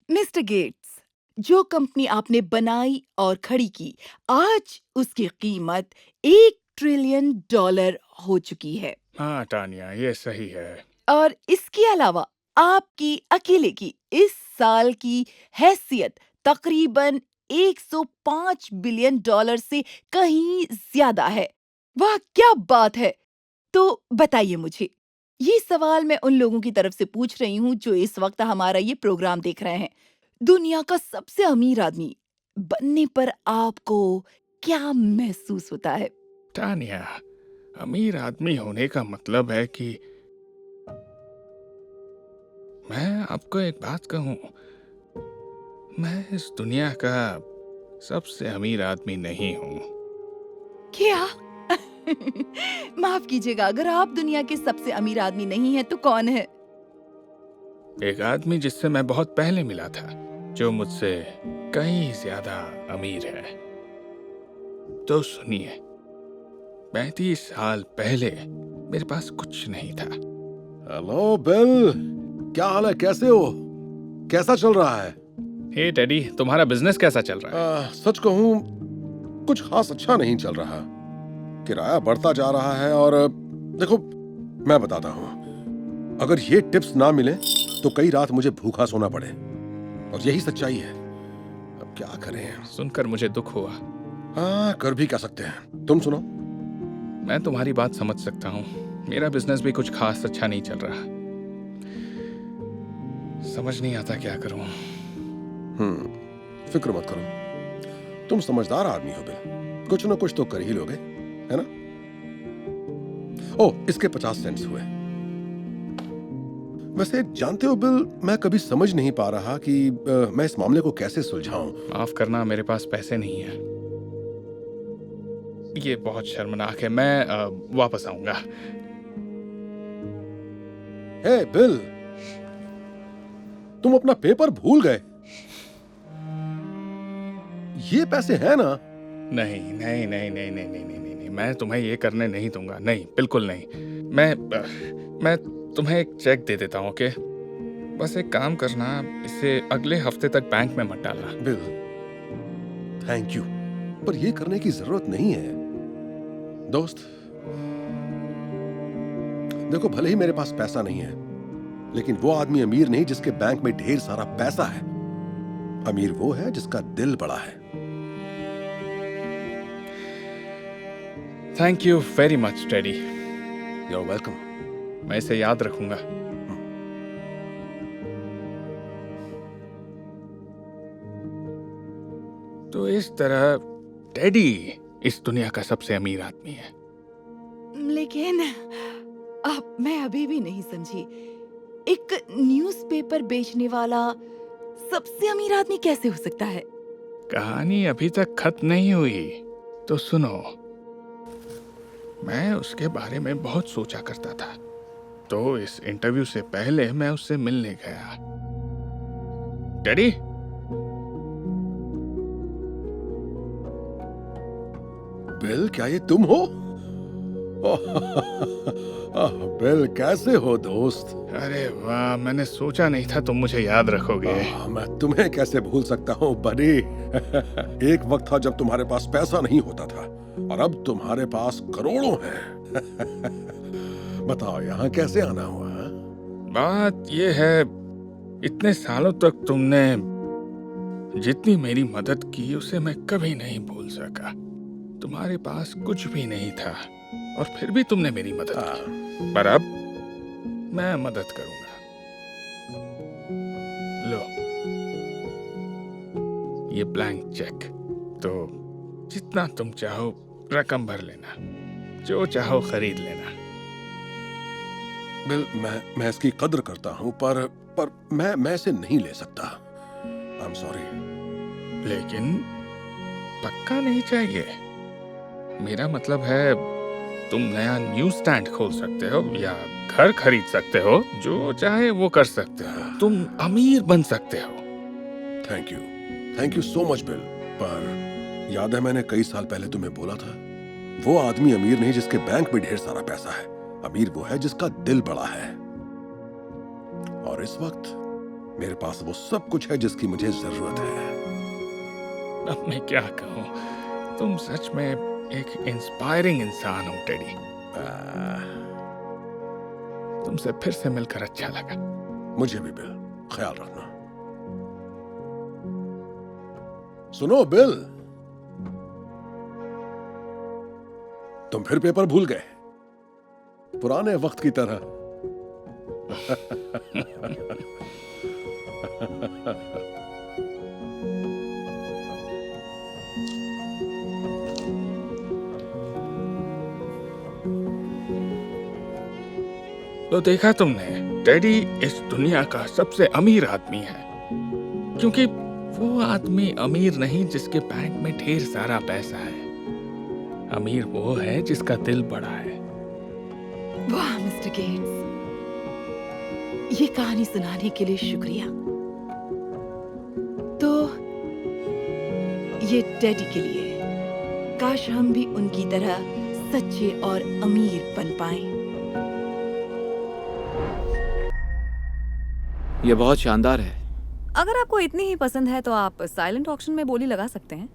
Mister Gates, जो company आपने बनाई और खड़ी की, आज उसकी कीमत $1 ट्रिलियन हो चुकी है। हाँ टानिया, ये सही है। और इसके अलावा आपकी अकेले की इस साल की हैसियत तकरीबन $105 बिलियन से कहीं ज्यादा है। वाह क्या बात है! तो बताइए मुझे, ये सवाल मैं उन लोगों की तरफ से पूछ रही हूँ जो इस वक्त हमारा ये प्रोग्राम देख रहे हैं। दुनिया का सबसे अमीर आदमी बनने पर आपको क्या महसूस होता है? टानिया, अमीर आदमी होने का मतलब है कि मैं आपको एक बात कहूं, मैं इस दुनिया का सबसे अमीर आदमी नहीं हूं। क्या? माफ कीजिएगा, अगर आप दुनिया के सबसे अमीर आदमी नहीं हैं तो कौन है? एक आदमी जिससे मैं बहुत पहले मिला था, जो मुझसे कहीं ज्यादा अमीर है। तो सुनिए, 35 साल पहले मेरे पास कुछ नहीं था। हेलो बिल, क्या हाल है? कैसे हो? कैसा चल रहा है? हे टेडी, तुम्हारा बिजनेस कैसा चल रहा है? सच कहूं, कुछ खास अच्छा नहीं चल रहा। किराया बढ़ता जा रहा है और देखो, मैं बताता हूं, अगर ये टिप्स ना मिले तो कई रात मुझे भूखा सोना पड़े, और यही सच्चाई है। अब क्या करें? सुनकर मुझे दुख हुआ। हाँ, कर भी क्या सकते हैं। तुम सुनो। मैं तुम्हारी बात समझ सकता हूँ। मेरा बिजनेस भी कुछ खास अच्छा नहीं चल रहा। समझ नहीं आता क्या करूं। फिक्र मत करो, तुम समझदार आदमी हो बिल, कुछ ना कुछ तो कर ही लोगे, है ना? ओह, इसके 50 सेंट्स हुए। वैसे जानते हो बिल, मैं कभी समझ नहीं पा रहा कि मैं इस मामले को कैसे सुलझाऊं। माफ करना, मेरे पास पैसे नहीं है। ये बहुत शर्मनाक है। मैं वापस आऊंगा। हे बिल, तुम अपना पेपर भूल गए। ये पैसे हैं ना? नहीं नहीं नहीं नहीं नहीं नहीं नहीं नहीं नहीं, मैं तुम्हें ये करने नहीं दूंगा। नहीं, बिल्कुल नहीं। मैं तुम्हें एक चेक दे देता हूँ, ओके? बस एक काम करना, इसे अगले हफ्ते तक बैंक में मत डालना। बिल, थैंक यू, पर ये करने की जरूरत नहीं है दोस्त। देखो, भले ही मेरे पास पैसा नहीं है, लेकिन वो आदमी अमीर नहीं जिसके बैंक में ढेर सारा पैसा है। अमीर वो है जिसका दिल बड़ा है। Thank you very much Teddy. You are welcome. मैं इसे याद रखूंगा। तो इस तरह टेडी इस दुनिया का सबसे अमीर आदमी है। लेकिन अब मैं अभी भी नहीं समझी, एक न्यूज़पेपर बेचने वाला सबसे अमीर आदमी कैसे हो सकता है? कहानी अभी तक खत्म नहीं हुई, तो सुनो। मैं उसके बारे में बहुत सोचा करता था, तो इस इंटरव्यू से पहले मैं उससे मिलने गया। टेडी, बिल, क्या ये तुम हो? बिल, कैसे हो दोस्त? अरे वाह, मैंने सोचा नहीं था तुम मुझे याद रखोगे। मैं तुम्हें कैसे भूल सकता हूँ बड़ी। एक वक्त था जब तुम्हारे पास पैसा नहीं होता था, और अब तुम्हारे पास करोड़ों हैं। बताओ, यहाँ कैसे आना हुआ? बात यह है, इतने सालों तक तुमने जितनी मेरी मदद की उसे मैं कभी नहीं भूल सका। तुम्हारे पास कुछ भी नहीं था, और फिर भी तुमने मेरी मदद की। पर अब मैं मदद करूंगा। लो, ये ब्लैंक चेक। तो जितना तुम चाहो रकम भर लेना, जो चाहो खरीद लेना। बिल, मैं इसकी कद्र करता हूँ, पर मैं इसे नहीं ले सकता। I am sorry. लेकिन पक्का नहीं चाहिए। मेरा मतलब है, तुम नया न्यूज स्टैंड खोल सकते हो या घर खरीद सकते हो, जो चाहे वो कर सकते हो। तुम अमीर बन सकते हो। Thank you so much bill. पर याद है, मैंने कई साल पहले तुम्हें बोला था, वो आदमी अमीर नहीं जिसके बैंक में ढेर सारा पैसा है। अमीर वो है जिसका दिल बड़ा है। और इस वक्त मेरे पास वो सब कुछ है जिसकी मुझे जरूरत है। अब मैं क्या कहूँ, तुम सच में एक इंस्पायरिंग इंसान हो टेडी। तुमसे फिर से मिलकर अच्छा लगा। मुझे भी बिल, ख्याल रखना। सुनो बिल, तुम फिर पेपर भूल गए, पुराने वक्त की तरह। तो देखा तुमने, टेडी इस दुनिया का सबसे अमीर आदमी है, क्योंकि वो आदमी अमीर नहीं जिसके बैंक में ढेर सारा पैसा है। अमीर वो है जिसका दिल बड़ा है। वाह मिस्टर गेट्स, ये कहानी सुनाने के लिए शुक्रिया। तो ये टेडी के लिए, काश हम भी उनकी तरह सच्चे और अमीर बन पाएं। ये बहुत शानदार है। अगर आपको इतनी ही पसंद है तो आप साइलेंट ऑक्शन में बोली लगा सकते हैं।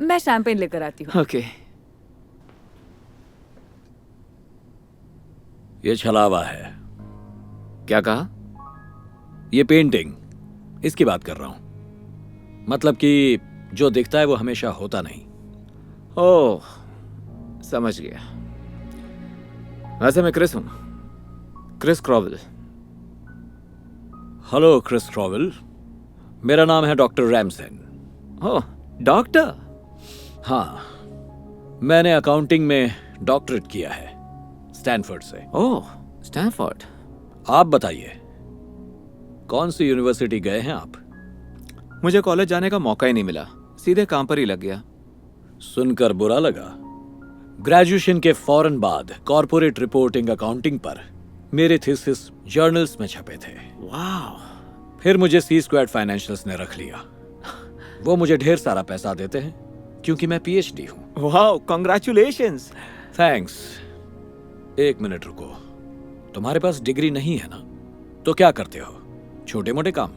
मैं शैंपेन लेकर आती हूँ। ओके। ये छलावा है। क्या कहा? ये पेंटिंग, इसकी बात कर रहा हूं। मतलब कि जो दिखता है वो हमेशा होता नहीं। ओह, समझ गया। वैसे मैं क्रिस हूं, क्रिस क्रॉवेल। हेलो क्रिस क्रॉवेल, मेरा नाम है डॉक्टर रैमसन। ओह, डॉक्टर। हाँ, मैंने अकाउंटिंग में डॉक्टरेट किया है स्टैनफोर्ड से। ओह, स्टैनफोर्ड। आप बताइए, कौन सी यूनिवर्सिटी गए हैं आप? मुझे कॉलेज जाने का मौका ही नहीं मिला, सीधे काम पर ही लग गया। सुनकर बुरा लगा। ग्रेजुएशन के फौरन बाद कॉर्पोरेट रिपोर्टिंग अकाउंटिंग पर मेरे थीसिस जर्नल्स में छपे थे। वाह। फिर मुझे C² फाइनेंशियल्स ने रख लिया। वो मुझे ढेर सारा पैसा देते हैं क्योंकि मैं PhD हूं। वाह, कांग्रेचुलेशंस। थैंक्स। एक मिनट रुको, तुम्हारे पास डिग्री नहीं है ना, तो क्या करते हो? छोटे मोटे काम?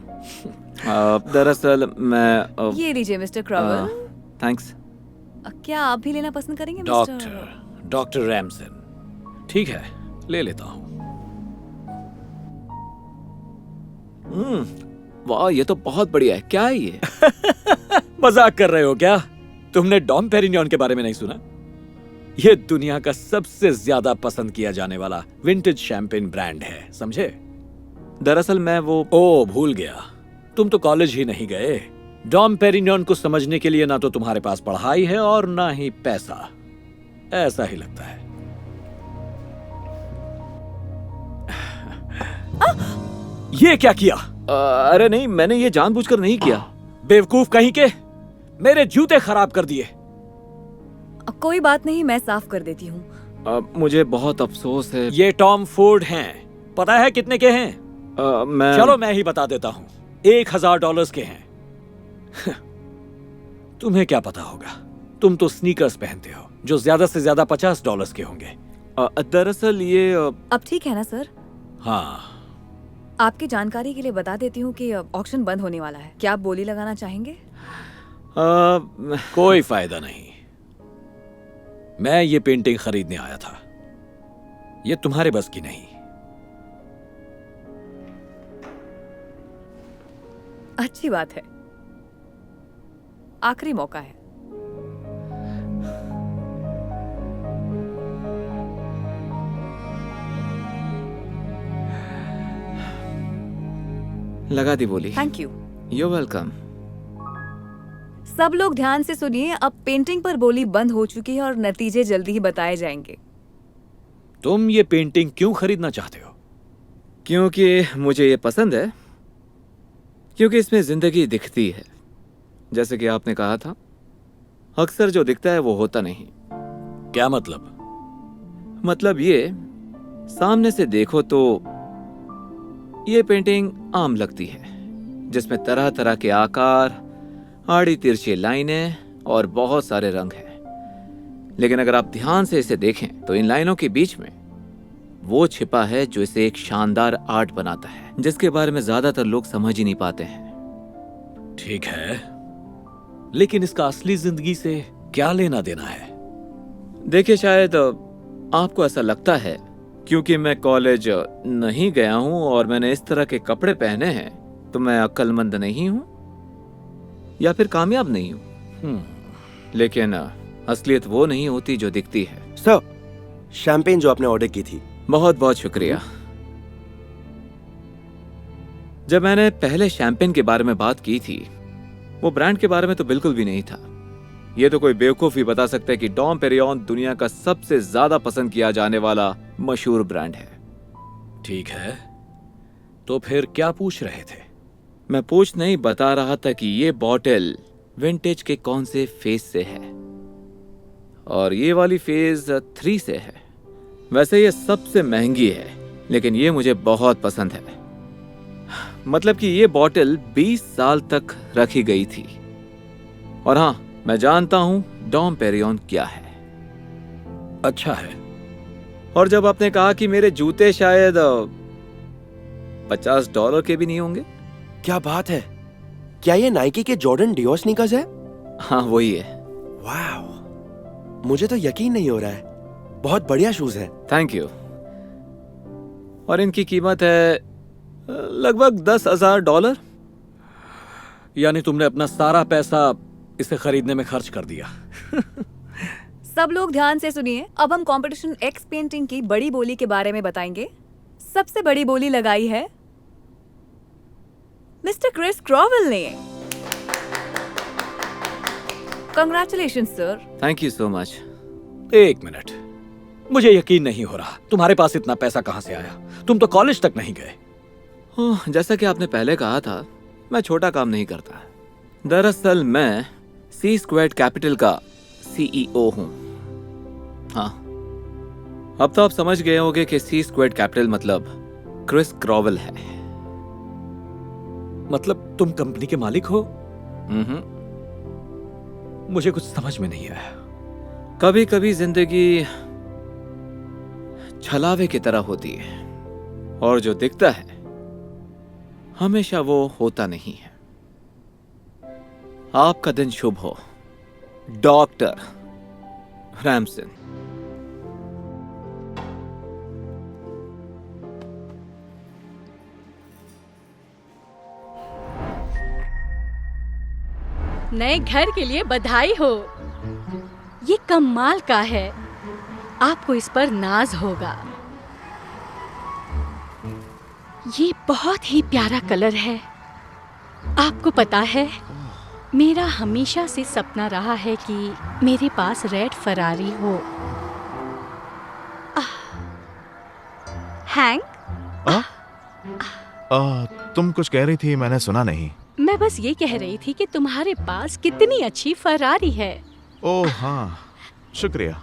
दरअसल मैं ये लीजिए मिस्टर क्रॉवेल। थैंक्स। क्या आप भी लेना पसंद करेंगे मिस्टर? डॉक्टर रैमसन। ठीक है, ले लेता हूं। वाह, ये तो बहुत बढ़िया है। क्या है ये? मजाक कर रहे हो क्या? तुमने डॉम पेरिनियन के बारे में नहीं सुना? ये दुनिया का सबसे ज्यादा पसंद किया जाने वाला विंटेज शैंपेन ब्रांड है, समझे? दरअसल मैं वो भूल गया, तुम तो कॉलेज ही नहीं गए। डॉम पेरिनियन को समझने के लिए ना तो तुम्हारे पास पढ़ाई है और ना ही पैसा, ऐसा ही लगता है। ये क्या किया? अरे नहीं, मैंने ये जानबूझकर नहीं किया। बेवकूफ कहीं के, मेरे जूते खराब कर दिए। कोई बात नहीं, मैं साफ कर देती हूँ। मुझे बहुत अफसोस है। ये टॉम फोर्ड हैं। पता है कितने के हैं? चलो मैं ही बता देता हूँ, $1000 के हैं। तुम्हें क्या पता होगा, तुम तो स्नीकर्स पहनते हो जो ज्यादा से ज्यादा $50 के होंगे। दरअसल ये अब ठीक है ना सर? हाँ, आपकी जानकारी के लिए बता देती हूँ कि ऑक्शन बंद होने वाला है। क्या आप बोली लगाना चाहेंगे? कोई फायदा नहीं। मैं ये पेंटिंग खरीदने आया था, ये तुम्हारे बस की नहीं। अच्छी बात है, आखिरी मौका है। लगा दी बोली। Thank you. You welcome. सब लोग ध्यान से सुनिए, अब पेंटिंग पर बोली बंद हो चुकी है और नतीजे जल्दी ही बताए जाएंगे। तुम ये पेंटिंग क्यों खरीदना चाहते हो? क्योंकि मुझे ये पसंद है, क्योंकि इसमें जिंदगी दिखती है। जैसे कि आपने कहा था, अक्सर जो दिखता है वो होता नहीं। क्या मतलब? मतलब ये, सामने से देखो तो ये पेंटिंग आम लगती है, जिसमें तरह तरह के आकार, आड़ी तिरछी लाइनें और बहुत सारे रंग हैं। लेकिन अगर आप ध्यान से इसे देखें तो इन लाइनों के बीच में वो छिपा है जो इसे एक शानदार आर्ट बनाता है, जिसके बारे में ज्यादातर लोग समझ ही नहीं पाते हैं। ठीक है, लेकिन इसका असली जिंदगी से क्या लेना देना है? देखिए, शायद आपको ऐसा लगता है क्योंकि मैं कॉलेज नहीं गया हूं और मैंने इस तरह के कपड़े पहने हैं तो मैं अक्लमंद नहीं हूं या फिर कामयाब नहीं हूं। लेकिन असलियत वो नहीं होती जो दिखती है। सर, शैंपेन जो आपने ऑर्डर की थी। बहुत बहुत शुक्रिया। जब मैंने पहले शैंपेन के बारे में बात की थी, वो ब्रांड के बारे में तो बिल्कुल भी नहीं था। ये तो कोई बेवकूफ ही बता सकता है कि डॉम पेरियोन दुनिया का सबसे ज्यादा पसंद किया जाने वाला मशहूर ब्रांड है। ठीक है, तो फिर क्या पूछ रहे थे? मैं पूछ नहीं बता रहा था कि ये बॉटल विंटेज के कौन से फेज से है, और ये वाली फेज 3 से है। वैसे ये सबसे महंगी है, लेकिन ये मुझे बहुत पसंद है। मतलब कि ये बॉटल 20 साल तक रखी गई थी। और हाँ, मैं जानता हूं डॉम पेरियोन क्या है। अच्छा है। और जब आपने कहा कि मेरे जूते शायद $50 के भी नहीं होंगे। क्या बात है! क्या ये नाइकी के जॉर्डन डियोर स्नीकर्स है? हाँ, वही है। वाव! मुझे तो यकीन नहीं हो रहा है। बहुत बढ़िया शूज है। Thank you. और इनकी कीमत है लगभग $10,000। यानी तुमने अपना सारा पैसा इसे खरीदने में खर्च कर दिया। सब लोग ध्यान से सुनिए। अब हम कंपटीशन एक्स पेंटिंग की बड़ी बोली के बारे में बताएंगे। सबसे बड़ी बोली लगाई है मिस्टर क्रिस क्रॉवेल ने। Congratulations sir. Thank you so much. एक मिनट, मुझे यकीन नहीं हो रहा। तुम्हारे पास इतना पैसा कहां से आया? तुम तो कॉलेज तक नहीं गए। जैसा कि आपने पहले कहा था, मैं छोटा काम नहीं करता। दरअसल मैं सी स्क्वायर्ड कैपिटल का CEO हूं। हाँ, अब तो आप समझ गए होंगे कि सी स्क्वायर्ड कैपिटल मतलब क्रिस क्रॉवेल है। मतलब तुम कंपनी के मालिक हो? हम्म। मुझे कुछ समझ में नहीं आया। कभी कभी जिंदगी छलावे की तरह होती है, और जो दिखता है हमेशा वो होता नहीं है। आपका दिन शुभ हो, डॉक्टर रैमसन। नए घर के लिए बधाई हो। ये कमाल का है। आपको इस पर नाज होगा। ये बहुत ही प्यारा कलर है। आपको पता है, मेरा हमेशा से सपना रहा है कि मेरे पास रेड फरारी हो। हैंक, तुम कुछ कह रही थी, मैंने सुना नहीं। मैं बस ये कह रही थी कि तुम्हारे पास कितनी अच्छी फरारी है। ओह हाँ, शुक्रिया।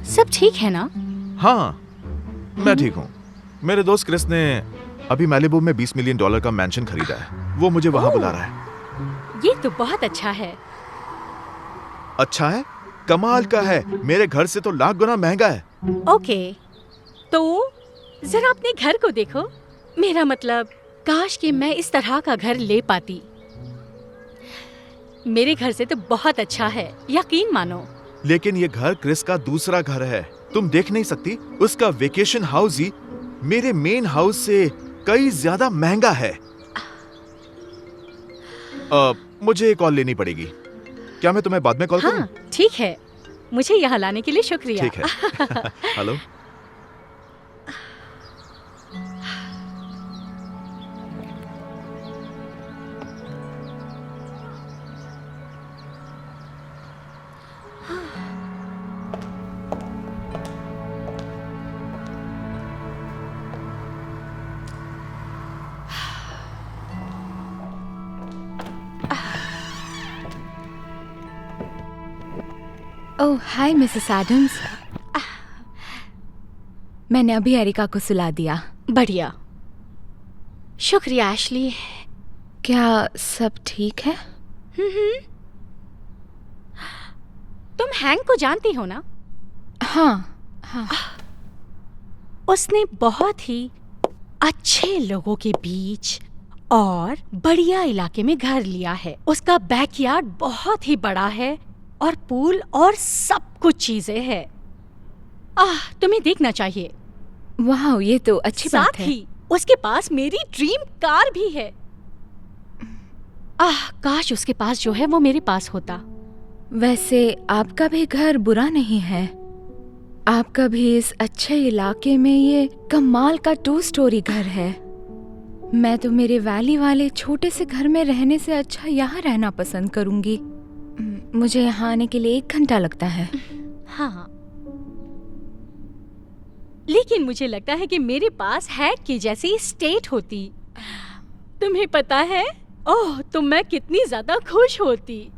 सब ठीक है ना? हाँ, मैं ठीक हूँ। मेरे दोस्त क्रिस ने अभी मैलिबू में $20 मिलियन का मैंशन खरीदा है। वो मुझे वहाँ बुला रहा है। ये तो बहुत अच्छा है। अच्छा है? कमाल का है। मेरे घर से तो लाख गुना महंगा है। ओके, तो जरा अपने घर को देखो। मेरा मतलब, काश कि मैं इस तरह का घर ले पाती। मेरे घर से तो बहुत अच्छा है, यकीन मानो। लेकिन ये घर क्रिस का दूसरा घर है। तुम देख नहीं सकती? उसका वेकेशन हाउस ही मेरे मेन हाउस से कई ज्यादा महंगा है। मुझे कॉल लेनी पड़ेगी। क्या मैं तुम्हें बाद में कॉल करूं? हाँ, ठीक है। मुझे यहाँ लाने के लिए शुक्रिया। ठीक है। हेलो। ओह हाय मिसेस एडम्स। मैंने अभी एरिका को सुला दिया। बढ़िया, शुक्रिया एशली। क्या सब ठीक है? तुम हैंक को जानती हो ना? हाँ हाँ। उसने बहुत ही अच्छे लोगों के बीच और बढ़िया इलाके में घर लिया है। उसका बैकयार्ड बहुत ही बड़ा है और पूल और सब कुछ चीजें हैं। तुम्हें देखना चाहिए। वाह, ये तो अच्छी बात साथ है। ही उसके पास मेरी ड्रीम कार भी है। काश उसके पास जो है वो मेरे पास होता। वैसे आपका भी घर बुरा नहीं है। आपका भी इस अच्छे इलाके में ये कमाल का 2 स्टोरी घर है। मैं तो मेरे वैली वाले छोटे से घर में रहने से अच्छा यहाँ रहना पसंद करूंगी। मुझे यहाँ आने के लिए 1 घंटा लगता है। हाँ, लेकिन मुझे लगता है कि मेरे पास हैक की जैसी स्टेट होती। तुम्हें पता है, ओह, तो मैं कितनी ज्यादा खुश होती।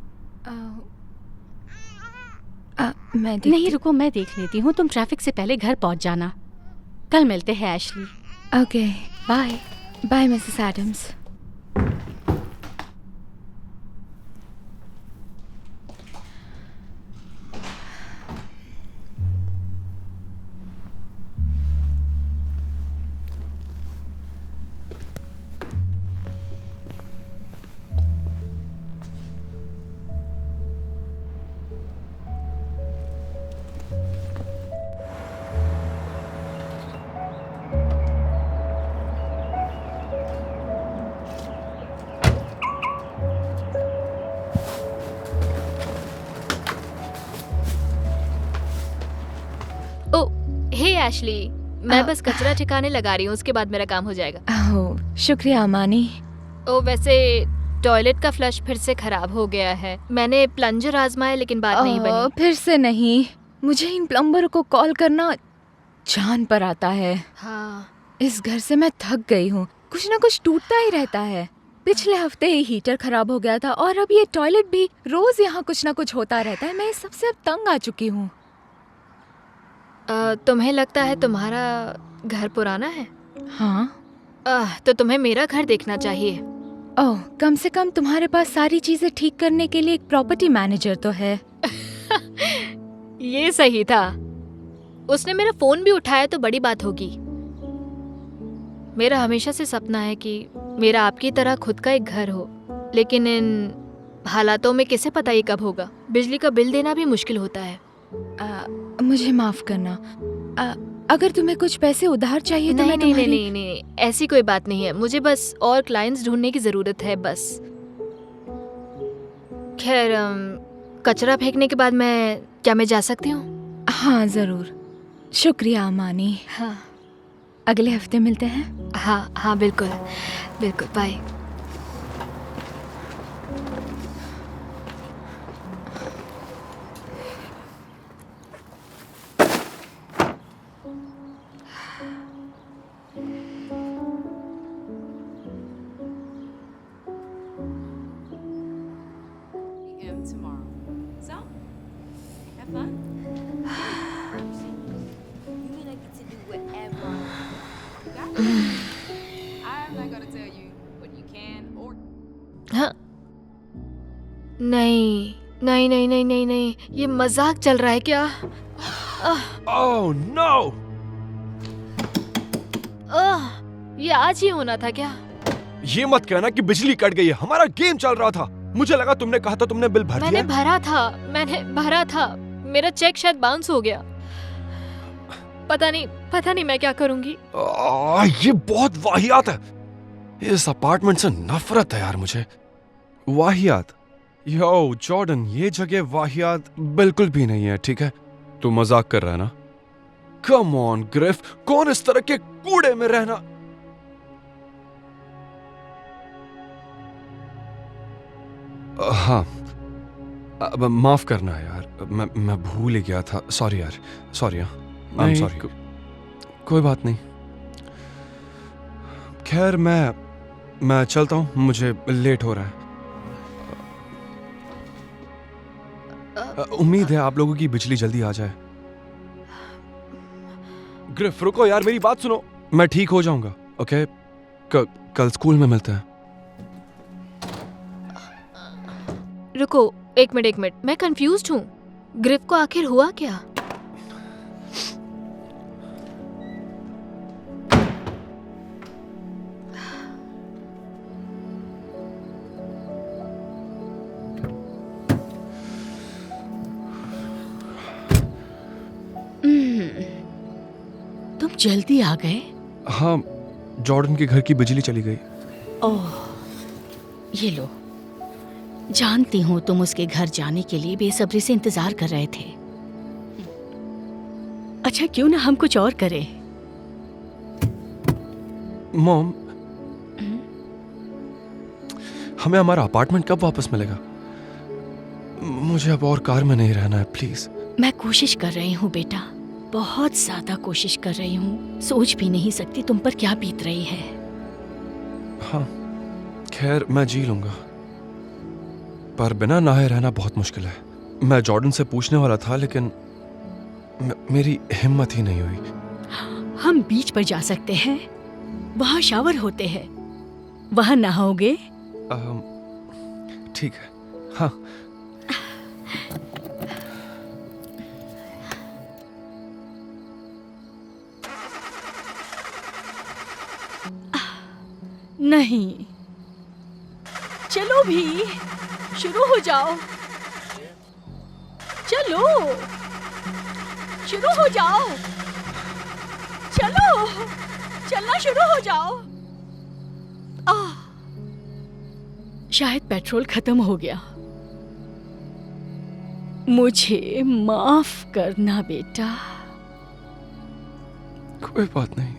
मैं नहीं, रुको, मैं देख लेती हूँ। तुम ट्रैफिक से पहले घर पहुँच जाना। कल मिलते हैं Ashley. Okay, bye bye Mrs Adams. Hey Ashley, मैं बस कचरा ठिकाने लगा रही हूँ, उसके बाद मेरा काम हो जाएगा। ओह, शुक्रिया अमानी। ओ, वैसे टॉयलेट का फ्लश फिर से खराब हो गया है। मैंने प्लंजर आजमाया लेकिन बात नहीं बनी। फिर से नहीं। मुझे इन प्लम्बर को कॉल करना जान पर आता है। हाँ, इस घर से मैं थक गई हूँ। कुछ ना कुछ टूटता ही रहता है। पिछले हफ्ते ही हीटर खराब हो गया था और अब ये टॉयलेट भी। रोज यहाँ कुछ ना कुछ होता रहता है। मैं इस सबसे अब तंग आ चुकी हूँ। तुम्हें लगता है तुम्हारा घर पुराना है? हाँ। तो तुम्हें मेरा घर देखना चाहिए। ओह, कम से कम तुम्हारे पास सारी चीजें ठीक करने के लिए एक प्रॉपर्टी मैनेजर तो है। ये सही था। उसने मेरा फोन भी उठाया तो बड़ी बात होगी। मेरा हमेशा से सपना है कि मेरा आपकी तरह खुद का एक घर हो, लेकिन इन हालातों में किसे पता ये कब होगा। बिजली का बिल देना भी मुश्किल होता है। मुझे माफ करना। अगर तुम्हें कुछ पैसे उधार चाहिए तो मैं तुम्हारी... नहीं, ऐसी कोई बात नहीं है। मुझे बस और क्लाइंट्स ढूंढने की जरूरत है बस। खैर, कचरा फेंकने के बाद मैं जा सकती हूँ? हाँ, जरूर। शुक्रिया अमानी। हाँ, अगले हफ्ते मिलते हैं। हाँ, बिल्कुल बिल्कुल, बाय। हाँ, नहीं, ये मजाक चल रहा है क्या? Oh no! ये आज ही होना था क्या? ये मत कहना कि बिजली कट गई है। हमारा गेम चल रहा था। मुझे लगा तुमने कहा था तुमने बिल भर दिया। मैंने भरा था। मेरा चेक शायद बाउंस हो गया। पता नहीं मैं क्या करूंगी। ये बहुत वाहियात है। इस अपार्टमेंट से नफरत है यार मुझे। वाहियात? यो जॉर्डन, ये जगह वाहियात बिल्कुल भी नहीं है, ठीक है? तू मजाक कर रहा है ना? कम ऑन ग्रिफ, कौन इस तरह के कूड़े में रहना। हाँ, अब माफ करना यार, मैं भूल ही गया था। सॉरी यार, सॉरी। I am sorry. कोई बात नहीं। खैर, मैं चलता हूँ, मुझे लेट हो रहा है। उम्मीद है आप लोगों की बिजली जल्दी आ जाए। ग्रिफ रुको यार, मेरी बात सुनो। मैं ठीक हो जाऊंगा, ओके? कल स्कूल में मिलते हैं। रुको, एक मिनट, मैं कंफ्यूज्ड हूँ। ग्रिफ को आखिर हुआ क्या? जल्दी आ गए? हाँ, जॉर्डन के घर की बिजली चली गई। ओह, ये लो। जानती हूँ तुम उसके घर जाने के लिए बेसब्री से इंतजार कर रहे थे। अच्छा, क्यों ना हम कुछ और करें? मॉम, हमें हमारा अपार्टमेंट कब वापस मिलेगा? मुझे अब और कार में नहीं रहना है, प्लीज। मैं कोशिश कर रही हूँ बेटा, बहुत ज्यादा कोशिश कर रही हूँ। सोच भी नहीं सकती तुम पर क्या बीत रही है। हाँ, खैर मैं जी लूंगा, पर बिना नहाए रहना बहुत मुश्किल है। मैं जॉर्डन से पूछने वाला था, लेकिन मेरी हिम्मत ही नहीं हुई। हम बीच पर जा सकते हैं, वहाँ शावर होते हैं, वहाँ नहाओगे? ठीक है, हाँ। नहीं, चलो भी, शुरू हो जाओ। चलो, शुरू हो जाओ। चलो, चलना शुरू हो जाओ। शायद पेट्रोल खत्म हो गया। मुझे माफ करना बेटा। कोई बात नहीं।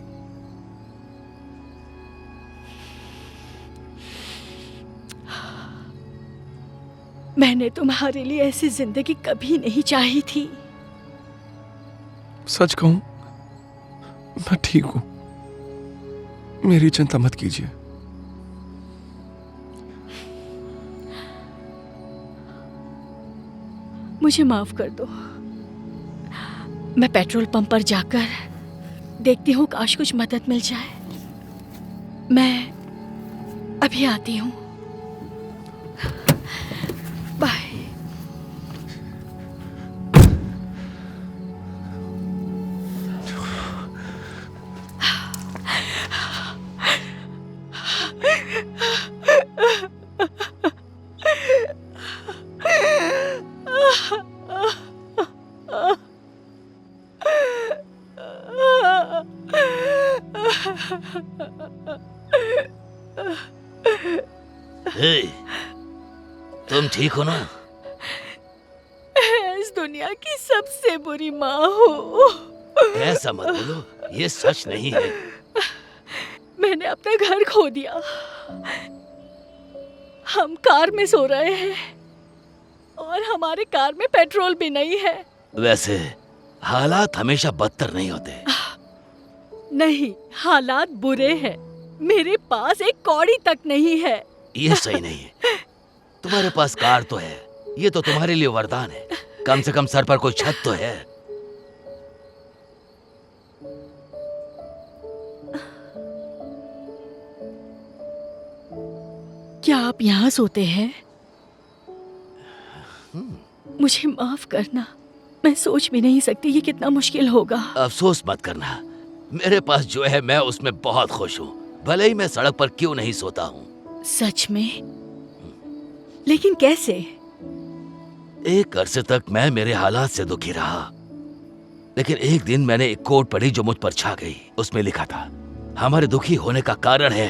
मैंने तुम्हारे लिए ऐसी जिंदगी कभी नहीं चाही थी। सच कहूं, मैं ठीक हूं, मेरी चिंता मत कीजिए। मुझे माफ कर दो। मैं पेट्रोल पंप पर जाकर देखती हूँ, काश कुछ मदद मिल जाए। मैं अभी आती हूँ। बाय। हे, तुम ठीक हो ना? इस दुनिया की सबसे बुरी माँ हूँ। ऐसा मत बोलो, ये सच नहीं है। मैंने अपना घर खो दिया। हम कार में सो रहे हैं और हमारे कार में पेट्रोल भी नहीं है। वैसे हालात हमेशा बदतर नहीं होते। नहीं, हालात बुरे हैं। मेरे पास एक कौड़ी तक नहीं है। ये सही नहीं है। तुम्हारे पास कार तो है, ये तो तुम्हारे लिए वरदान है। कम से कम सर पर कोई छत तो है। क्या आप यहाँ सोते हैं? मुझे माफ करना, मैं सोच भी नहीं सकती ये कितना मुश्किल होगा। अफसोस मत करना, मेरे पास जो है मैं उसमें बहुत खुश हूँ, भले ही मैं सड़क पर क्यों नहीं सोता हूँ। सच में? लेकिन कैसे? एक अरसे तक मैं मेरे हालात से दुखी रहा, लेकिन एक दिन मैंने एक कोट पढ़ी जो मुझ पर छा गई। उसमें लिखा था, हमारे दुखी होने का कारण है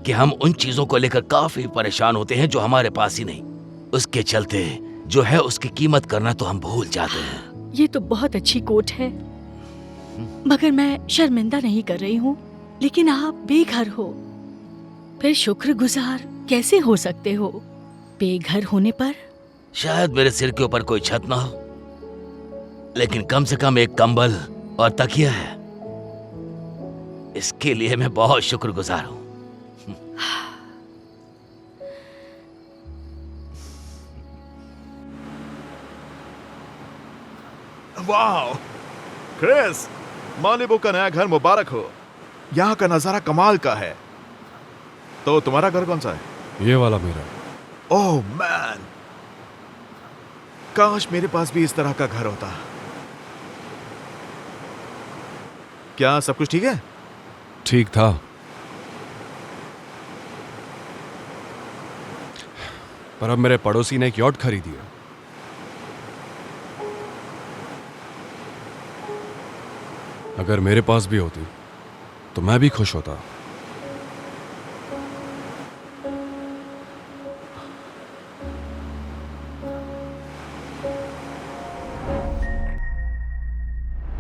कि हम उन चीजों को लेकर काफी परेशान होते हैं जो हमारे पास ही नहीं। उसके चलते जो है उसकी कीमत करना तो हम भूल जाते हैं। ये तो बहुत अच्छी कोट है, मगर मैं शर्मिंदा नहीं कर रही हूँ। लेकिन आप बेघर हो, फिर शुक्रगुजार कैसे हो सकते हो बेघर होने पर? शायद मेरे सिर के ऊपर कोई छत ना हो, लेकिन कम से कम एक कंबल और तकिया है। इसके लिए मैं बहुत शुक्रगुजार हूँ। वाह, क्रिस, मालिबू का नया घर मुबारक हो। यहाँ का नजारा कमाल का है। तो तुम्हारा घर कौन सा है? ये वाला मेरा। ओह मैन, काश मेरे पास भी इस तरह का घर होता। क्या सब कुछ ठीक है? ठीक था, पर अब मेरे पड़ोसी ने एक यॉट खरीदी है। अगर मेरे पास भी होती तो मैं भी खुश होता।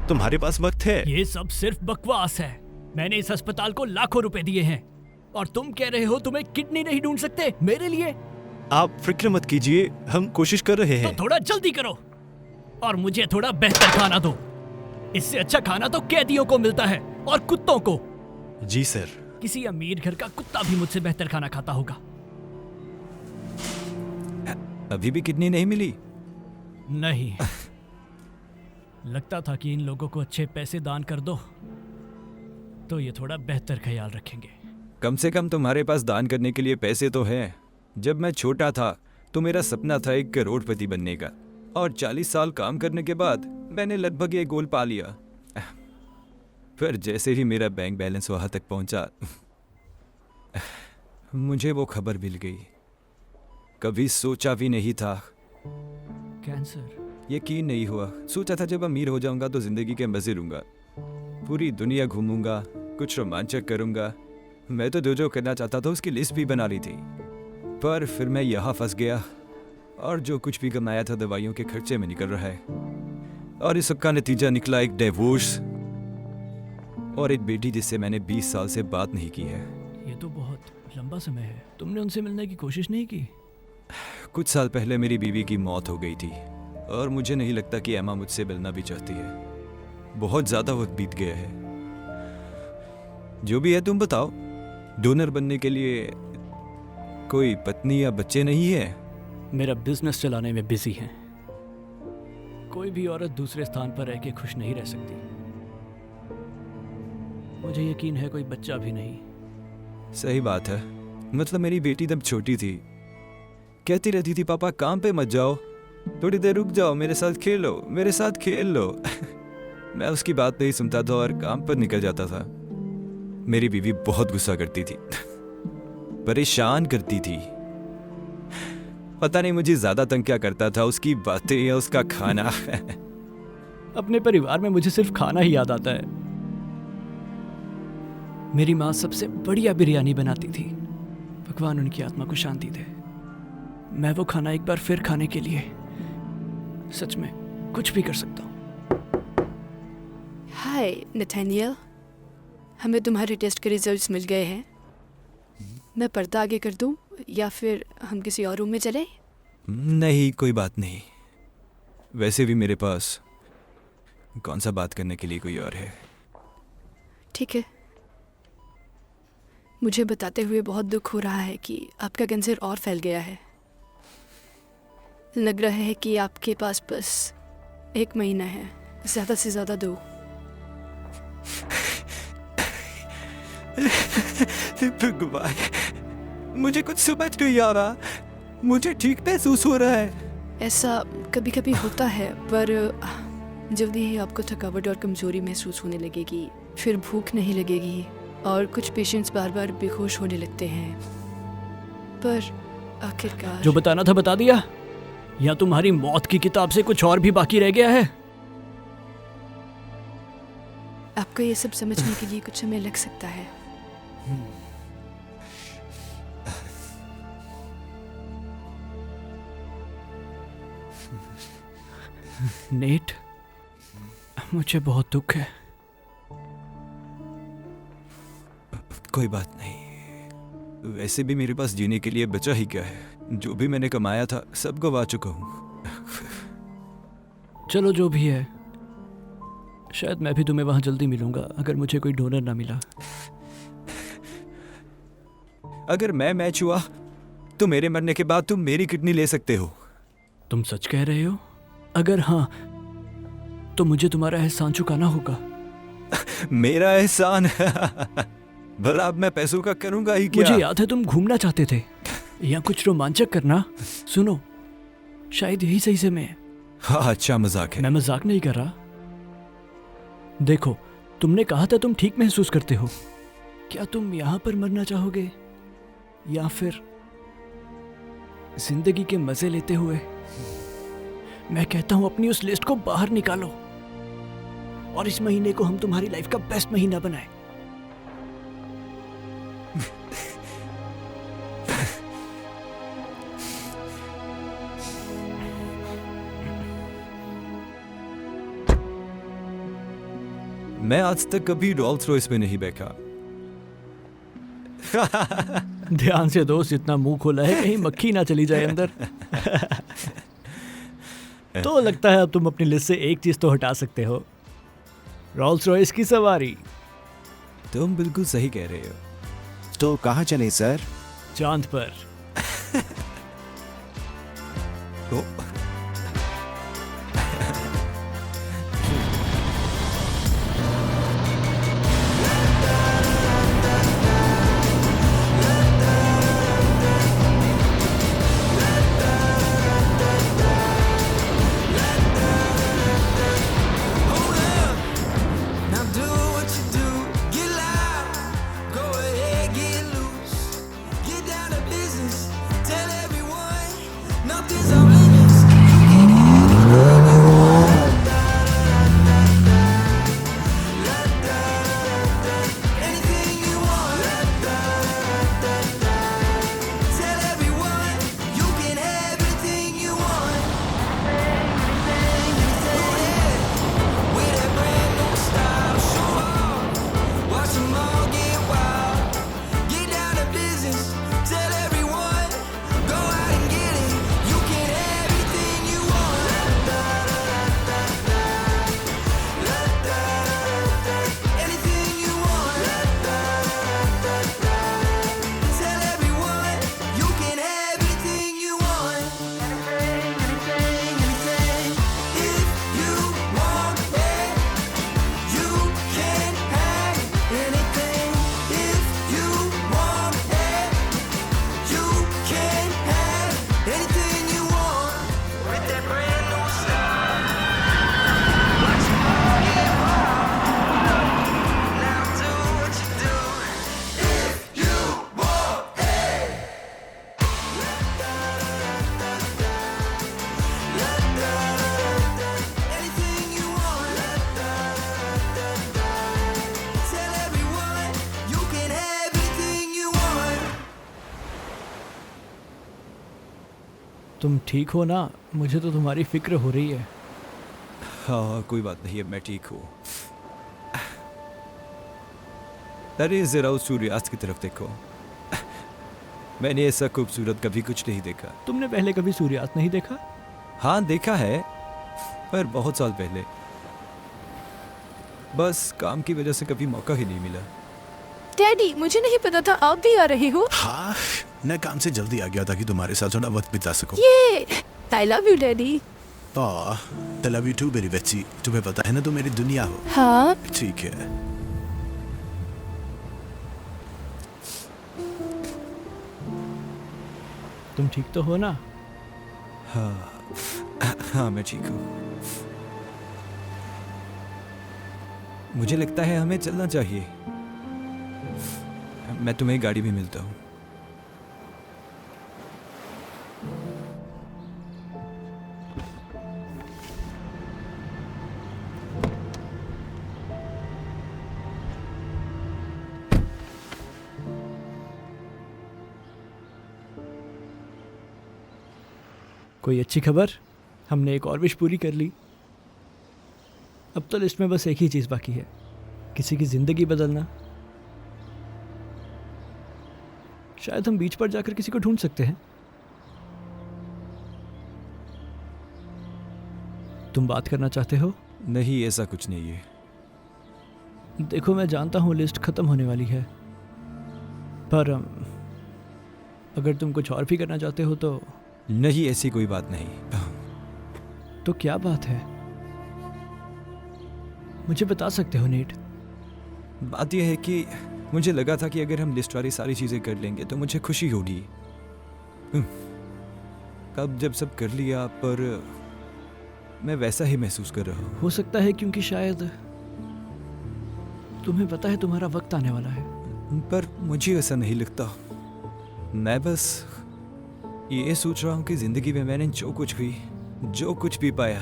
तुम्हारे पास वक्त है? ये सब सिर्फ बकवास है। मैंने इस अस्पताल को लाखों रुपए दिए हैं और तुम कह रहे हो तुम्हें किडनी नहीं ढूंढ सकते मेरे लिए? आप फिक्र मत कीजिए, हम कोशिश कर रहे हैं। तो थोड़ा जल्दी करो और मुझे थोड़ा बेहतर खाना दो। इससे अच्छा खाना तो कैदियों को मिलता है और कुत्तों को। जी सर। किसी अमीर घर का कुत्ता भी मुझसे बेहतर खाना खाता होगा। अभी भी किडनी नहीं मिली? नहीं। लगता था कि इन लोगों को अच्छे पैसे दान कर दो तो ये थोड़ा बेहतर ख्याल रखेंगे। कम से कम तुम्हारे पास दान करने के लिए पैसे तो हैं। जब मैं छोटा था तो मेरा सपना था 1 करोड़पति बनने का, और 40 साल काम करने के बाद मैंने लगभग ये गोल पा लिया। फिर जैसे ही मेरा बैंक बैलेंस वहां तक पहुंचा, मुझे वो खबर मिल गई। कभी सोचा भी नहीं था। कैंसर? यकीन नहीं हुआ। सोचा था जब अमीर हो जाऊंगा तो जिंदगी के मजे लूंगा, पूरी दुनिया घूमूंगा, कुछ रोमांचक करूंगा। मैं तो जो करना चाहता था उसकी लिस्ट भी बना ली थी। पर फिर मैं यहाँ फंस गया और जो कुछ भी कमाया था दवाइयों के खर्चे में निकल रहा है, और इस सब का नतीजा निकला एक डिवोर्स और एक बेटी जिससे मैंने 20 साल से बात नहीं की है। ये तो बहुत लंबा समय है। तुमने उनसे मिलने की कोशिश नहीं की? कुछ साल पहले मेरी बीवी की मौत हो गई थी और मुझे नहीं लगता कि एमा मुझसे मिलना भी चाहती है। बहुत ज्यादा वक्त बीत गया है। जो भी है तुम बताओ, डोनर बनने के लिए कोई पत्नी या बच्चे नहीं है? मेरा बिजनेस चलाने में बिजी है। कोई भी औरत दूसरे स्थान पर रह के खुश नहीं रह सकती। मुझे यकीन है कोई बच्चा भी नहीं। सही बात है। मतलब मेरी बेटी तब छोटी थी, कहती रहती थी पापा काम पे मत जाओ, थोड़ी देर रुक जाओ, मेरे साथ खेलो, मेरे साथ खेल लो। मैं उसकी बात नहीं सुनता था और काम पर निकल जाता था। मेरी बीवी बहुत गुस्सा करती थी, परेशान करती थी। पता नहीं मुझे ज्यादा तंग क्या करता था, उसकी बातें या उसका खाना। अपने परिवार में मुझे सिर्फ खाना ही याद आता है। मेरी माँ सबसे बढ़िया बिरयानी बनाती थी। भगवान उनकी आत्मा को शांति दे। मैं वो खाना एक बार फिर खाने के लिए सच में कुछ भी कर सकता हूँ। हाय नथानियल, हमें तुम्हारे टेस्ट के रिजल्ट्स मिल गए हैं। मैं पर्दा आगे कर दूं या फिर हम किसी और रूम में चले? नहीं, कोई बात नहीं। वैसे भी मेरे पास कौन सा बात करने के लिए कोई और है। ठीक है। मुझे बताते हुए बहुत दुख हो रहा है कि आपका कैंसर और फैल गया है। लग रहा है कि आपके पास बस 1 महीना है, ज़्यादा से ज़्यादा 2। भगवान, मुझे कुछ समझ नहीं आ रहा। मुझे ठीक महसूस हो रहा है। ऐसा कभी कभी होता है, पर जल्दी ही आपको थकावट और कमजोरी महसूस होने लगेगी, फिर भूख नहीं लगेगी और कुछ पेशेंट्स बार बार बेहोश होने लगते हैं। पर आखिरकार जो बताना था बता दिया, या तुम्हारी मौत की किताब से कुछ और भी बाकी रह गया है? आपको ये सब समझने के लिए कुछ समय लग सकता है। नेट, मुझे बहुत दुख है। कोई बात नहीं। वैसे भी मेरे पास जीने के लिए बचा ही क्या है। जो भी मैंने कमाया था सब गवा चुका हूँ। चलो जो भी है, शायद मैं भी तुम्हें वहां जल्दी मिलूंगा अगर मुझे कोई डोनर ना मिला। अगर मैं मैच हुआ तो मेरे मरने के बाद तुम मेरी किडनी ले सकते हो। तुम सच कह रहे हो? अगर हाँ तो मुझे तुम्हारा एहसान चुकाना होगा। मेरा एहसान? भला अब मैं पैसों का करूंगा ही क्या? मुझे याद है तुम घूमना चाहते थे या कुछ रोमांचक करना। सुनो, शायद यही सही समय है। हाँ, अच्छा मजाक है। मैं मजाक नहीं कर रहा। देखो, तुमने कहा था तुम ठीक महसूस करते हो। क्या तुम यहाँ पर मरना चाहोगे या फिर जिंदगी के मजे लेते हुए? मैं कहता हूं अपनी उस लिस्ट को बाहर निकालो। और इस महीने को हम तुम्हारी लाइफ का बेस्ट महीना बनाए। मैं आज तक कभी रोल्स रॉयस में नहीं बैठा। ध्यान से दोस्त, इतना मुंह खोला है कहीं मक्खी ना चली जाए अंदर। तो लगता है अब तुम अपनी लिस्ट से एक चीज तो हटा सकते हो, रोल्स रॉयस की सवारी। तुम बिल्कुल सही कह रहे हो। तो कहाँ चले सर? चांद पर। तुम ठीक हो ना? मुझे तो तुम्हारी फिक्र हो रही है। हाँ कोई बात नहीं है, मैं ठीक हूँ। अरे जरा उस सूर्यास्त की तरफ देखो। मैंने ऐसा खूबसूरत कभी कुछ नहीं देखा। तुमने पहले कभी सूर्यास्त नहीं देखा? हाँ देखा है, पर बहुत साल पहले। बस काम की वजह से कभी मौका ही नहीं मिला। डैडी, मुझे नहीं पता था आप भी आ रहे हो। हाँ, मैं काम से जल्दी आ गया ताकि तुम्हारे साथ थोड़ा वक्त बिता सकूं। ये I love you daddy. I love you too मेरी बच्ची। तुम्हें पता है ना तुम मेरी दुनिया हो। हाँ ठीक है। तुम ठीक तो हो ना? हाँ मैं ठीक हूँ। मुझे लगता है हमें चलना चाहिए। मैं तुम्हें गाड़ी में मिलता हूँ। कोई अच्छी खबर? हमने एक और विश पूरी कर ली। अब तो लिस्ट में बस एक ही चीज़ बाकी है, किसी की ज़िंदगी बदलना। शायद हम बीच पर जाकर किसी को ढूंढ सकते हैं। तुम बात करना चाहते हो? नहीं, ऐसा कुछ नहीं है। देखो मैं जानता हूँ लिस्ट खत्म होने वाली है, पर अगर तुम कुछ और भी करना चाहते हो तो। नहीं, ऐसी कोई बात नहीं। तो क्या बात है? मुझे बता सकते हो नेट। बात यह है कि मुझे लगा था कि अगर हम लिस्ट वाली सारी चीजें कर लेंगे तो मुझे खुशी होगी। अब जब सब कर लिया, पर मैं वैसा ही महसूस कर रहा हूँ। हो सकता है क्योंकि शायद तुम्हें पता है तुम्हारा वक्त आने वाला है। पर मुझे ऐसा नहीं लगता। मैं बस ये सोच रहा हूँ कि जिंदगी में मैंने जो कुछ भी पाया,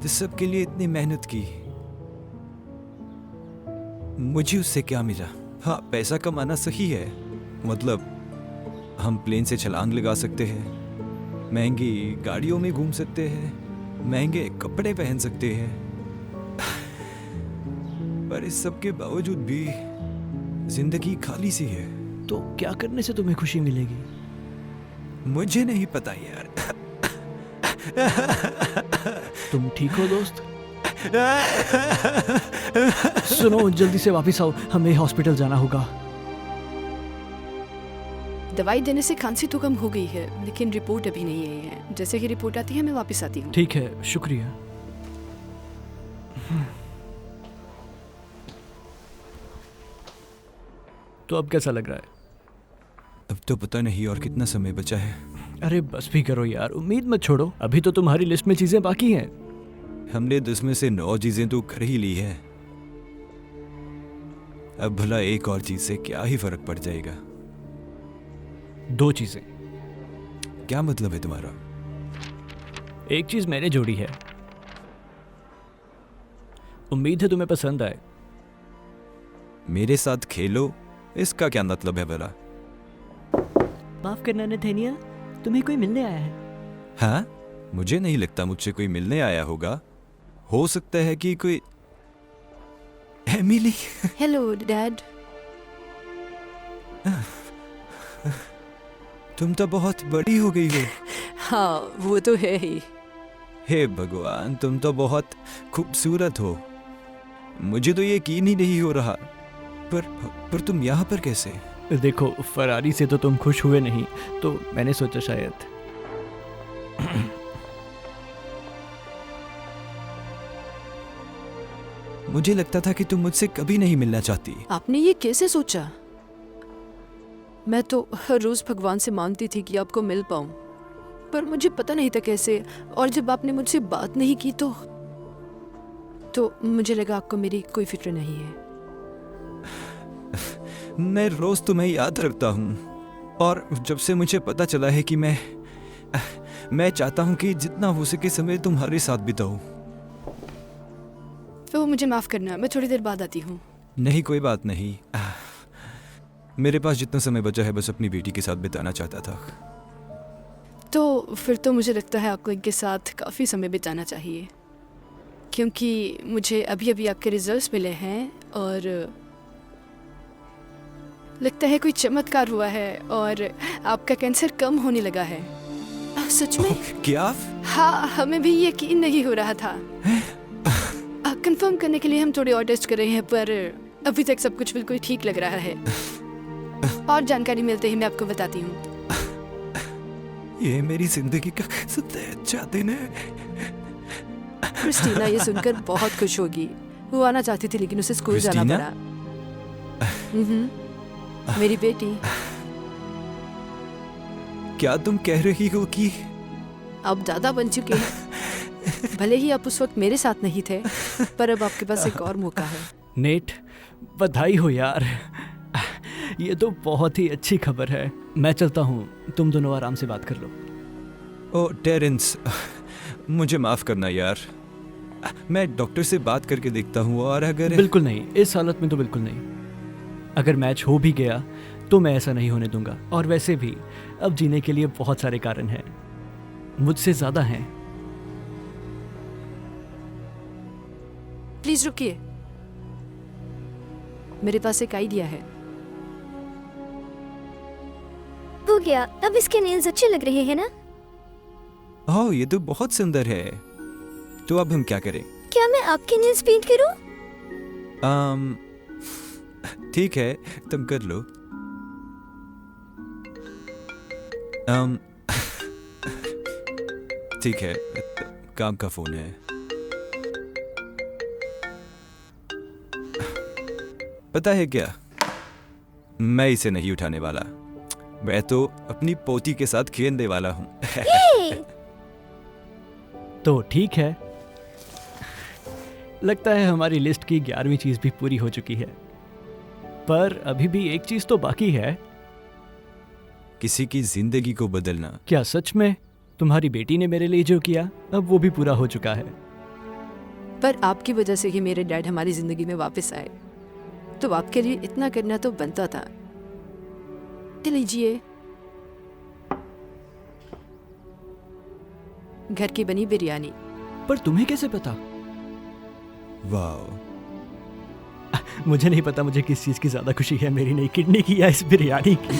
जिस सब के लिए इतनी मेहनत की, मुझे उससे क्या मिला? हाँ, पैसा कमाना सही है, मतलब हम प्लेन से छलांग लगा सकते हैं, महंगी गाड़ियों में घूम सकते हैं, महंगे कपड़े पहन सकते हैं, पर इस सब के बावजूद भी जिंदगी खाली सी है। तो क्या करने से तुम्हें खुशी मिलेगी? मुझे नहीं पता यार। तुम ठीक हो दोस्त? सुनो, जल्दी से वापस आओ, हमें हॉस्पिटल जाना होगा। दवाई देने से खांसी तो कम हो गई है, लेकिन रिपोर्ट अभी नहीं आई है। जैसे कि रिपोर्ट आती है मैं वापस आती हूँ। ठीक है, शुक्रिया। तो अब कैसा लग रहा है? अब तो पता नहीं और कितना समय बचा है। अरे बस भी करो यार, उम्मीद मत छोड़ो, अभी तो तुम्हारी लिस्ट में चीजें बाकी हैं। हमने 10 में से 9 चीजें तो कर ही ली है, अब भला एक और चीज से क्या ही फर्क पड़ जाएगा? 2 चीजें। क्या मतलब है तुम्हारा? एक चीज मैंने जोड़ी है, उम्मीद है तुम्हें पसंद आए। मेरे साथ खेलो, इसका क्या मतलब है भला? माफ करना नथेनियल, तुम्हें कोई मिलने आया है? हाँ, मुझे नहीं लगता मुझसे कोई मिलने आया होगा। हो सकता है कि कोई एमिली। Hello dad. तुम तो बहुत बड़ी हो गई हो। हाँ, वो तो है ही। हे भगवान, तुम तो बहुत खूबसूरत हो। मुझे तो यकीन ही नहीं हो रहा। पर तुम यहाँ पर कैसे? देखो, फरारी से तो तुम खुश हुए नहीं, तो मैंने सोचा शायद। मुझे लगता था कि तुम मुझसे कभी नहीं मिलना चाहती। आपने ये कैसे सोचा? मैं तो हर रोज भगवान से मांगती थी कि आपको मिल पाऊं, पर मुझे पता नहीं था कैसे। और जब आपने मुझसे बात नहीं की तो मुझे लगा आपको मेरी कोई फिक्र नहीं है। मैं रोज तुम्हें याद रखता हूँ, और जब से मुझे पता चला है कि मैं चाहता हूँ कि जितना हो सके समय तुम्हारे साथ बिताऊं। तो मुझे माफ करना, मैं थोड़ी देर बाद आती हूँ। नहीं, कोई बात नहीं। मेरे पास जितना समय बचा है बस अपनी बेटी के साथ बिताना चाहता था। तो फिर तो मुझे लगता है आपको इनके साथ काफ़ी समय बिताना चाहिए, क्योंकि मुझे अभी अभी आपके रिजल्ट्स मिले हैं और लगता है कोई चमत्कार हुआ है और आपका कैंसर कम होने लगा है। सच में? क्या? हाँ, हमें भी यकीन नहीं हो रहा था। कंफर्म करने के लिए हम थोड़े और टेस्ट कर रहे हैं, पर अभी तक सब कुछ बिल्कुल ठीक लग रहा है। और जानकारी मिलते ही मैं आपको बताती हूँ। ये मेरी जिंदगी का सबसे अच्छा दिन है। क्रिस्टीना ये सुनकर बहुत खुश होगी। वो आना चाहती थी लेकिन उसे स्कूल जाना पड़ा। मेरी बेटी। क्या तुम कह रही हो कि अब दादा बन चुके हैं? भले ही आप उस वक्त मेरे साथ नहीं थे, पर अब आपके पास एक और मौका है। नेट, बधाई हो यार, ये तो बहुत ही अच्छी खबर है। मैं चलता हूँ, तुम दोनों आराम से बात कर लो। ओ टेरेंस, मुझे माफ करना यार, मैं डॉक्टर से बात करके देखता हूँ। और अगर बिल्कुल नहीं, इस हालत में तो बिल्कुल नहीं। अगर मैच हो भी गया तो मैं ऐसा नहीं होने दूंगा। और वैसे भी अब जीने के लिए बहुत सारे कारण हैं, मुझसे ज्यादा हैं। प्लीज रुकिए, मेरे पास एक आइडिया है। हो गया, अब इसके नेल्स अच्छे लग रहे हैं ना? ओह, ये तो बहुत सुंदर है। तो अब हम क्या करें? क्या मैं आपके नेल्स पेंट करूं? ठीक है, तुम कर लो। ठीक है, काम का फोन है। पता है क्या, मैं इसे नहीं उठाने वाला। मैं तो अपनी पोती के साथ खेलने वाला हूँ। तो ठीक है, लगता है हमारी लिस्ट की 11वीं चीज भी पूरी हो चुकी है, पर अभी भी एक चीज तो बाकी है। किसी की जिंदगी को बदलना। क्या सच में? तुम्हारी बेटी ने मेरे लिए जो किया, अब वो भी पूरा हो चुका है। पर आपकी वजह से ही मेरे डैड हमारी जिंदगी में वापस आए। तो आपके लिए इतना करना तो बनता था। ले लीजिए, घर की बनी बिरयानी। पर तुम्हें कैसे पता? वाह, मुझे नहीं पता मुझे किस चीज की ज्यादा खुशी है, मेरी नई किडनी की या इस बिरयानी की।